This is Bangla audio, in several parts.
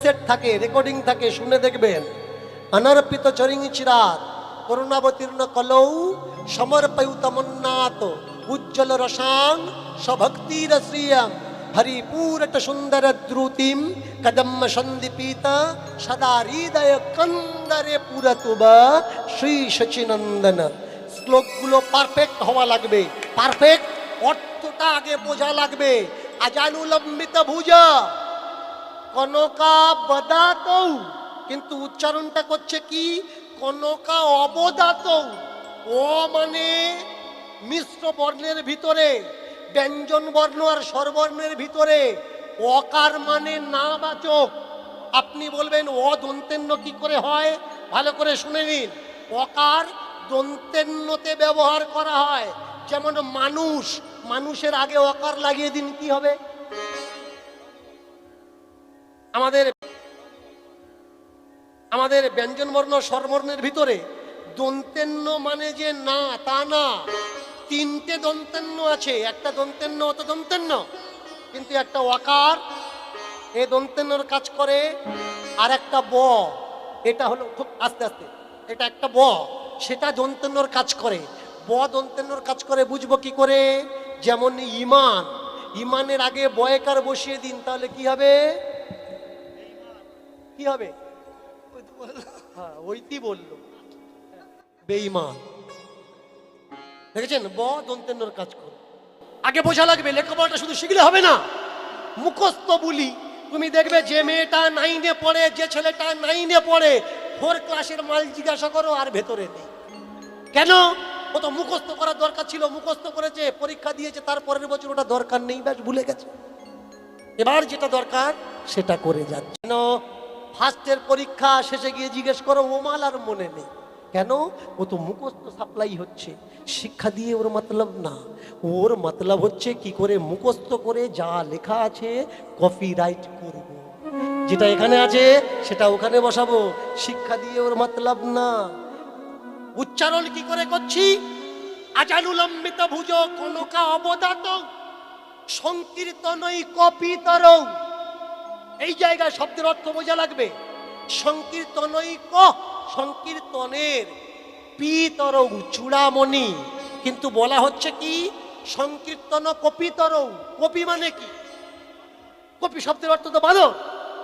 সেট থাকে, রেকর্ডিং থাকে, শুনে দেখবেন। অনর্পিত চরিং চিরাত করুণাবতীর্ণ কলৌ সমর্পয়ুতমন্নাত উজ্জ্বল রসাং স্বভক্তির শ্রিয়ং হরিপুরট সুন্দর দ্রুতিম কদম্ব সন্দীপিত সদা হৃদয় কন্দরে পুরতুব শ্রী শচীনন্দন। শ্লোকগুলো পারফেক্ট হওয়া লাগবে, পারফেক্ট অর্থটা আগে বোঝা লাগবে। আজানুলম্বিত ভুজা কনকা বদাত, কিন্তু উচ্চারণটা করছে কি কনকা অবদাত। ও মানে মিশ্র বর্ণের ভিতরে, ব্যঞ্জন বর্ণ আর স্বরবর্ণের ভিতরে অকার মানে না বাচক। আপনি বলবেন অ দন্তেন্য কি করে হয়, ভালো করে শুনে নিন। অকার দন্তেন্যতে ব্যবহার করা হয়, যেমন মানুষ, মানুষের আগে অকার লাগিয়ে দিন, কি হবে? আমাদের ব্যঞ্জন বর্ণ স্বরবর্ণের ভিতরে দন্তেন্য মানে যে না তা না, তিনটে দন্তেন্য আছে। একটা দন্তেন্য অত দন্তেন্য, কিন্তু একটা ওয়াকার এ দন্তেন্যর কাজ করে, আর একটা ব, এটা হলো খুব আস্তে আস্তে, এটা একটা ব, সেটা দন্তেন্যর কাজ করে। ব দন্তেন্যর কাজ করে, বুঝবো কি করে? যেমন ইমান, ইমানের আগে বয়কার বসিয়ে দিন, তাহলে কি হবে? কি হবে? হ্যাঁ, ওইটি বললো বেঈমান। দেখেছেন, ব দন্তেন্যর কাজ করে। আগে বোঝা লাগবে, লেখাপড়াটা শুধু শিখলে হবে না, মুখস্থ বলি। তুমি দেখবে যে মেয়েটা 9-এ পড়ে, যে ছেলেটা 9-এ পড়ে, 4 ক্লাসের মাল জিজ্ঞাসা করো আর ভেতরে নেই। কেন? ও তো মুখস্থ করার দরকার ছিল, মুখস্থ করেছে, পরীক্ষা দিয়েছে, তারপরের বছর ওটা দরকার নেই, ব্যাস ভুলে গেছে। এবার যেটা দরকার সেটা করে যাচ্ছে। কেন? ফার্স্টের পরীক্ষা শেষে গিয়ে জিজ্ঞেস করো, ও মাল আর মনে নেই। কেন? ও তো মুখস্থ সাপ্লাই হচ্ছে, শিক্ষা দিয়ে ওর মতলব না। ওর মতলব হচ্ছে কি করে মুখস্থ করে যা লেখা আছে কপিরাইট করব, যেটা এখানে আছে সেটা ওখানে বসাবো। শিক্ষা দিয়ে ওর মতলব না। উচ্চারণ কি করে করছি? আজানুলম্বিত ভুজ কনকা অবদাত সংকীর্তনই কপিতর। এই জায়গায় শব্দের অর্থ বোঝা লাগবে। সংকীর্তনই ক, সংকীর্তনের পিতর চূড়ামণি, কিন্তু বলা হচ্ছে কি সংকীর্তন কপিতর। কপি মানে কি? কপি শব্দের অর্থ তো বাদর।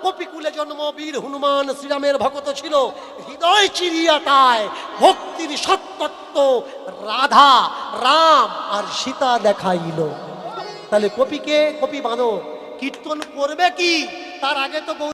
কপিকুলে জন্ম বীর হনুমান শ্রীরামের ভক্ত ছিল, হৃদয় চিরিয়া তাই ভক্তির সত্যত্ব রাধা রাম আর সীতা দেখাইল। তাহলে কপিকে কপি বাঁধো, কীর্তন করবে কি তার আগে তো